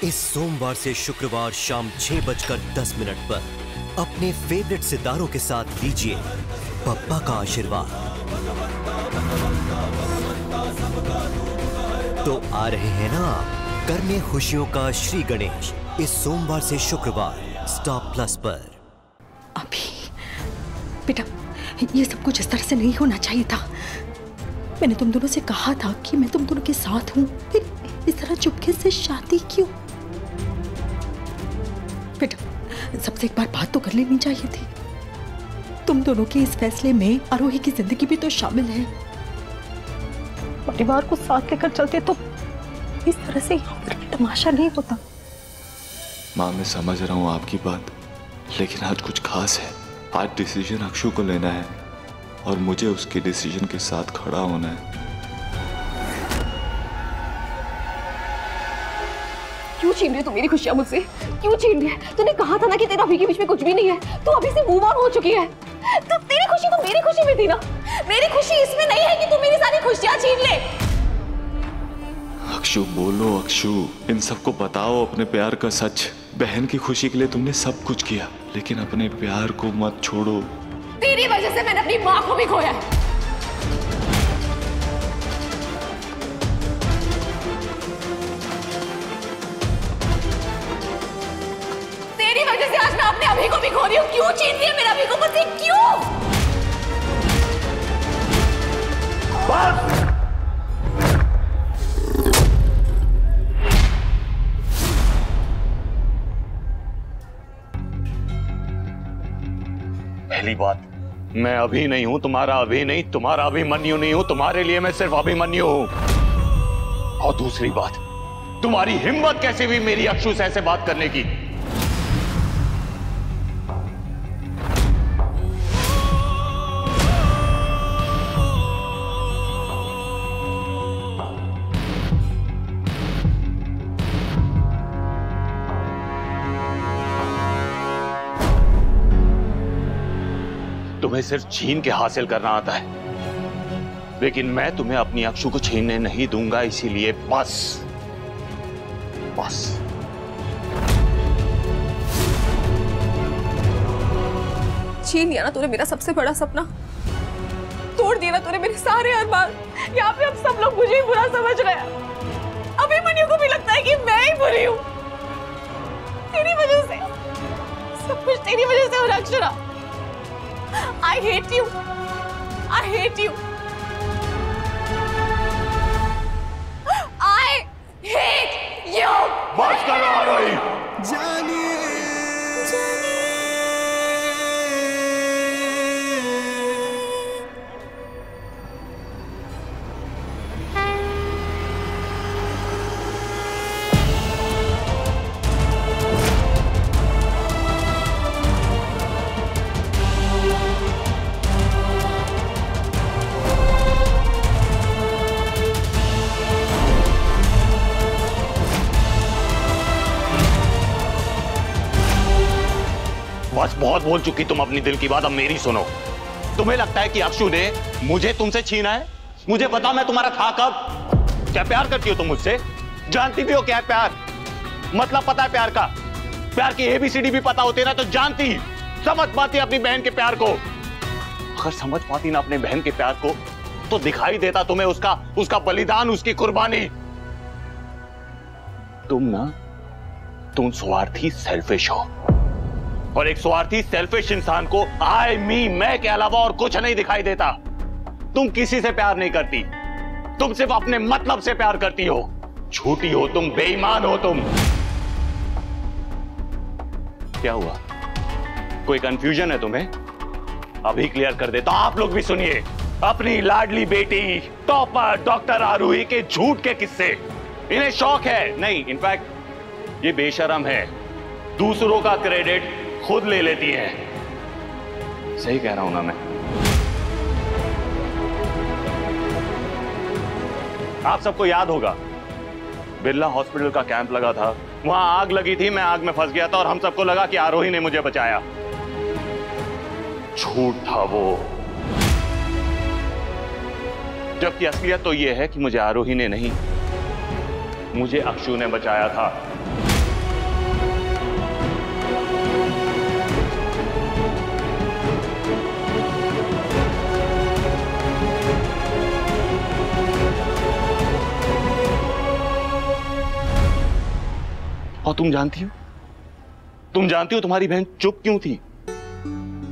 इस सोमवार से शुक्रवार शाम 6:10 पर अपने फेवरेट सितारों के साथ लीजिए पप्पा का आशीर्वाद। तो आ रहे हैं ना करने खुशियों का श्री गणेश इस सोमवार से शुक्रवार स्टार प्लस पर। अभी बेटा, ये सब कुछ इस तरह से नहीं होना चाहिए था। मैंने तुम दोनों से कहा था कि मैं तुम दोनों के साथ हूँ, फिर इस तरह चुपके से शादी क्यों? बेटा, सबसे एक बार बात तो कर लेनी चाहिए थी। तुम दोनों के इस फैसले में आरोही की जिंदगी भी तो शामिल है। परिवार को साथ लेकर चलते तो इस तरह से यहाँ पर तमाशा नहीं होता। माँ, मैं समझ रहा हूँ आपकी बात, लेकिन आज कुछ खास है। आज डिसीजन अक्षु को लेना है और मुझे उसके डिसीजन के साथ खड़ा होना है। क्यों छीन रही है तू मेरी खुशियां मुझसे? क्यों छीन रही है? तूने कहा था ना कि तेरा अभी के बीच में कुछ भी नहीं है। तू अभी से मूव ऑन हो चुकी है। तो तेरी खुशी तो मेरी खुशी में थी ना। मेरी खुशी इसमें नहीं है कि तू मेरी सारी खुशियां छीन ले। अक्षु, बोलो अक्षु, इन सबको बताओ अपने प्यार का सच। बहन की खुशी के लिए तुमने सब कुछ किया, लेकिन अपने प्यार को मत छोड़ो। तेरी वजह से मैंने अपनी माँ को भी खोया है। तेरी वजह से आज मैं अपने अभी को भी खो रही हूँ। क्यों छीन रही है मेरा अभी को मुझसे? क्यों? बस! पहली बात, मैं अभी नहीं हूं, तुम्हारा अभी नहीं, तुम्हारा अभिमन्यु नहीं हूं। तुम्हारे लिए मैं सिर्फ अभिमन्यु हूं। और दूसरी बात, तुम्हारी हिम्मत कैसे हुई मेरी अक्षु से ऐसे बात करने की? तुम्हें सिर्फ छीन के हासिल करना आता है, लेकिन मैं तुम्हें अपनी अक्षु को छीनने नहीं दूंगा। इसीलिए बस बस। छीन लिया ना तूने मेरा सबसे बड़ा सपना। तोड़ दिया ना तूने मेरे सारे अरमान। यहाँ पे अब सब लोग मुझे ही बुरा समझ रहे हैं। अभिमन्यु को भी लगता है कि मैं ही बुरी हूँ। तेरी वजह से सब कुछ, तेरी वजह से हो रहा Akshara. I hate you. I hate you. I hate you. बस करो आरोही। जानिए बस, बहुत बोल चुकी तुम अपनी दिल की बात। अब मेरी सुनो। तुम्हें लगता है कि अक्षु ने मुझे तुमसे छीना है? मुझे पता मैं तुम्हारा था कब। क्या प्यार करती हो तुम मुझसे? जानती भी हो क्या है प्यार? मतलब पता है प्यार का? प्यार की ABCD भी पता होती ना तो जानती, समझ पाती अपनी बहन के प्यार को। अगर समझ पाती ना अपने बहन के प्यार को तो दिखाई देता तुम्हें उसका बलिदान, उसकी कुर्बानी। तुम स्वार्थी, सेल्फिश हो। और एक स्वार्थी सेल्फिश इंसान को मैं के अलावा और कुछ नहीं दिखाई देता। तुम किसी से प्यार नहीं करती, तुम सिर्फ अपने मतलब से प्यार करती हो। झूठी हो तुम, बेईमान हो तुम। क्या हुआ? कोई कंफ्यूजन है तुम्हें? अभी क्लियर कर देता। आप लोग भी सुनिए अपनी लाडली बेटी टॉपर डॉक्टर आरोही के झूठ के किस्से। इन्हें शौक है नहीं, इनफैक्ट ये बेशरम है, दूसरों का क्रेडिट खुद ले लेती है। सही कह रहा हूं ना मैं? आप सबको याद होगा बिरला हॉस्पिटल का कैंप लगा था, वहां आग लगी थी, मैं आग में फंस गया था और हम सबको लगा कि आरोही ने मुझे बचाया। झूठ था वो। जबकि असलियत तो यह है कि मुझे आरोही ने नहीं, मुझे अक्षु ने बचाया था। और तुम जानती हो तुम्हारी बहन चुप क्यों थी?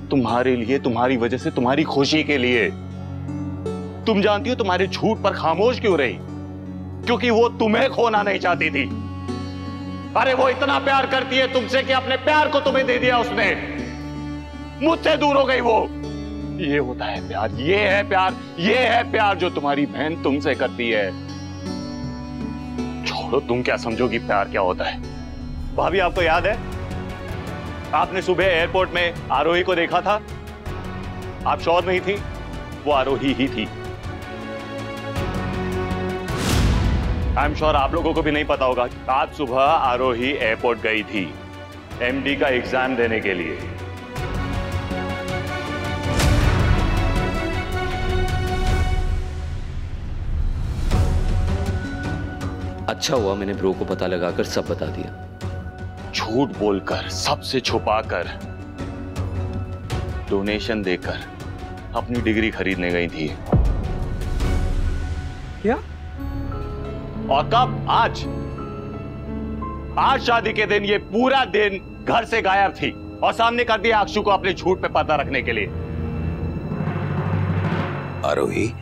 तुम्हारे लिए, तुम्हारी वजह से, तुम्हारी खुशी के लिए। तुम जानती हो तुम्हारे झूठ पर खामोश क्यों रही? क्योंकि वो तुम्हें खोना नहीं चाहती थी। अरे वो इतना प्यार करती है तुमसे कि अपने प्यार को तुम्हें दे दिया उसने। मुझसे दूर हो गई वो। ये होता है प्यार, ये है प्यार, ये है प्यार जो तुम्हारी बहन तुमसे करती है। छोड़ो, तुम क्या समझोगी प्यार क्या होता है। भाभी, आपको याद है आपने सुबह एयरपोर्ट में आरोही को देखा था? आप श्योर नहीं थी? वो आरोही ही थी। आई एम श्योर आप लोगों को भी नहीं पता होगा। आज सुबह आरोही एयरपोर्ट गई थी एमडी का एग्जाम देने के लिए। अच्छा हुआ मैंने ब्रो को पता लगाकर सब बता दिया। झूठ बोलकर, सबसे छुपाकर, डोनेशन देकर अपनी डिग्री खरीदने गई थी। क्या? और कब? आज शादी के दिन ये पूरा दिन घर से गायब थी और सामने कर दिया अक्षु को अपने झूठ पे पता रखने के लिए। आरोही,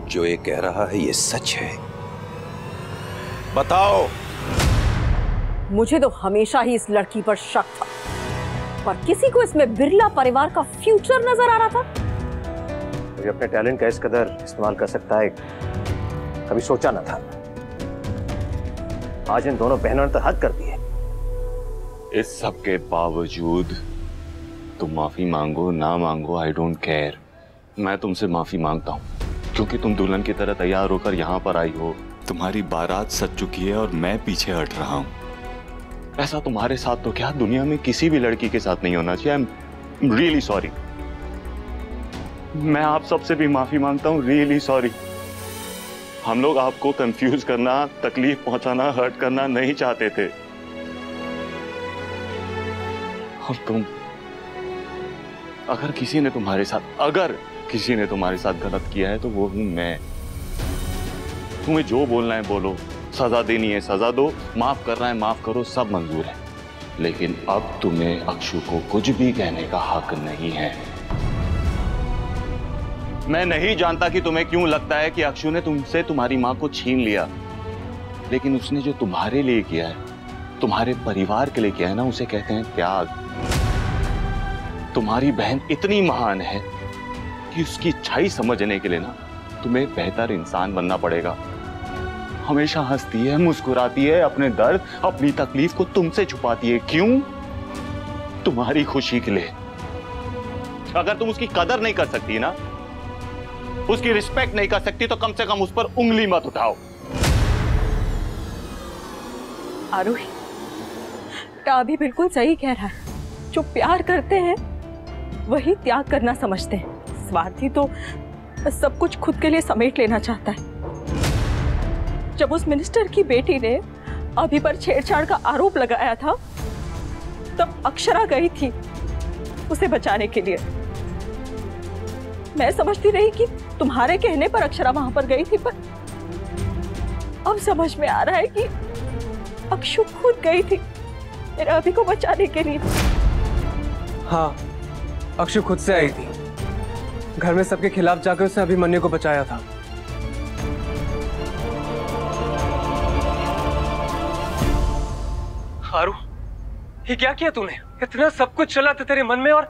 जो ये कह रहा है ये सच है? बताओ। मुझे तो हमेशा ही इस लड़की पर शक था, पर किसी को इसमें बिरला परिवार का फ्यूचर नजर आ रहा था। मुझे अपने टैलेंट का इस कदर इस्तेमाल कर सकता है कभी सोचा ना था। आज इन दोनों बहनों ने तो हद कर दी है। इस सब के बावजूद तुम माफी मांगो ना मांगो, आई डोंट केयर। मैं तुमसे माफी मांगता हूं क्योंकि तुम दुल्हन की तरह तैयार होकर यहां पर आई हो। तुम्हारी बारात सज चुकी है और मैं पीछे हट रहा हूं। ऐसा तुम्हारे साथ तो क्या दुनिया में किसी भी लड़की के साथ नहीं होना चाहिए। I am really sorry. मैं आप सबसे भी माफी मांगता हूं, रियली सॉरी। हम लोग आपको कंफ्यूज करना, तकलीफ पहुंचाना, हर्ट करना नहीं चाहते थे। और अगर किसी ने तुम्हारे साथ गलत किया है तो वो हूं मैं। तुम्हें जो बोलना है बोलो, सजा देनी है सजा दो, माफ करना है माफ करो, सब मंजूर है। लेकिन अब तुम्हें अक्षु को कुछ भी कहने का हक नहीं है। मैं नहीं जानता कि तुम्हें क्यों लगता है कि अक्षु ने तुमसे तुम्हारी मां को छीन लिया, लेकिन उसने जो तुम्हारे लिए किया है, तुम्हारे परिवार के लिए किया है ना, उसे कहते हैं त्याग। तुम्हारी बहन इतनी महान है कि उसकी अच्छाई समझने के लिए ना तुम्हें बेहतर इंसान बनना पड़ेगा। हमेशा हंसती है, मुस्कुराती है, अपने दर्द, अपनी तकलीफ को तुमसे छुपाती है। क्यों? तुम्हारी खुशी के लिए। अगर तुम उसकी कदर नहीं कर सकती ना, उसकी रिस्पेक्ट नहीं कर सकती, तो कम से कम उस पर उंगली मत उठाओ। आरोही, टाभी बिल्कुल सही कह रहा है। जो प्यार करते हैं वही त्याग करना समझते हैं। स्वार्थी तो सब कुछ खुद के लिए समेट लेना चाहता है। जब उस मिनिस्टर की बेटी ने अभी पर छेड़छाड़ का आरोप लगाया था, तब अक्षरा गई थी उसे बचाने के लिए। मैं समझती रही कि तुम्हारे कहने पर अक्षरा वहां पर गई थी, पर अब समझ में आ रहा है कि अक्षु खुद गई थी मेरे अभी को बचाने के लिए। हाँ, अक्षु खुद से आई थी। घर में सबके खिलाफ जाकर उसने अभिमन्यु को बचाया था। हारू, ये क्या किया तूने? इतना सब कुछ चला था तेरे मन में और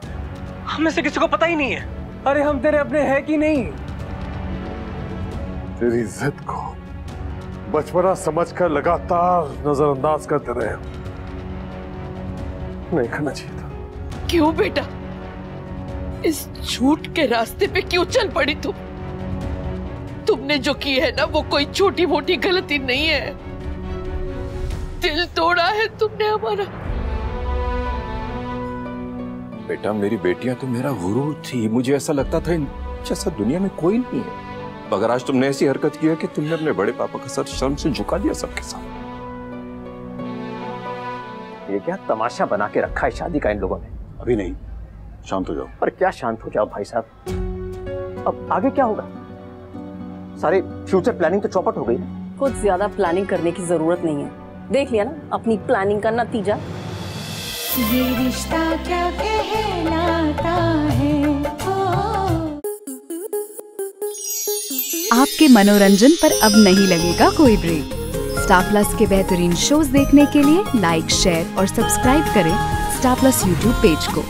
हम में से किसी को पता ही नहीं है। अरे हम तेरे अपने हैं कि नहीं? तेरी जिद को बचपना समझकर लगातार नजरअंदाज करते रहे। नहीं करना चाहिए था। क्यों बेटा, इस झूठ के रास्ते पे क्यों चल पड़ी तुम? तुमने जो की है ना, वो कोई छोटी मोटी गलती नहीं है। दिल तोड़ा है तुमने हमारा। बेटा, मेरी बेटियां तो मेरा गुरूर थी। मुझे ऐसा लगता था जैसा दुनिया में कोई नहीं है। मगर आज तुमने ऐसी हरकत की है कि तुमने अपने बड़े पापा का सर शर्म से झुका दिया सबके सामने। ये क्या तमाशा बना के रखा है शादी का इन लोगों ने? अभी नहीं, शांत हो जाओ। पर क्या शांत हो जाओ भाई साहब, अब आगे क्या होगा? सारी फ्यूचर प्लानिंग तो चौपट हो गई ना। कुछ ज्यादा प्लानिंग करने की जरूरत नहीं है, देख लिया ना अपनी प्लानिंग का नतीजा। ये रिश्ता क्या कहलाता है। आपके मनोरंजन पर अब नहीं लगेगा कोई ब्रेक। स्टार प्लस के बेहतरीन शोज देखने के लिए लाइक, शेयर और सब्सक्राइब करें स्टार प्लस यूट्यूब पेज को।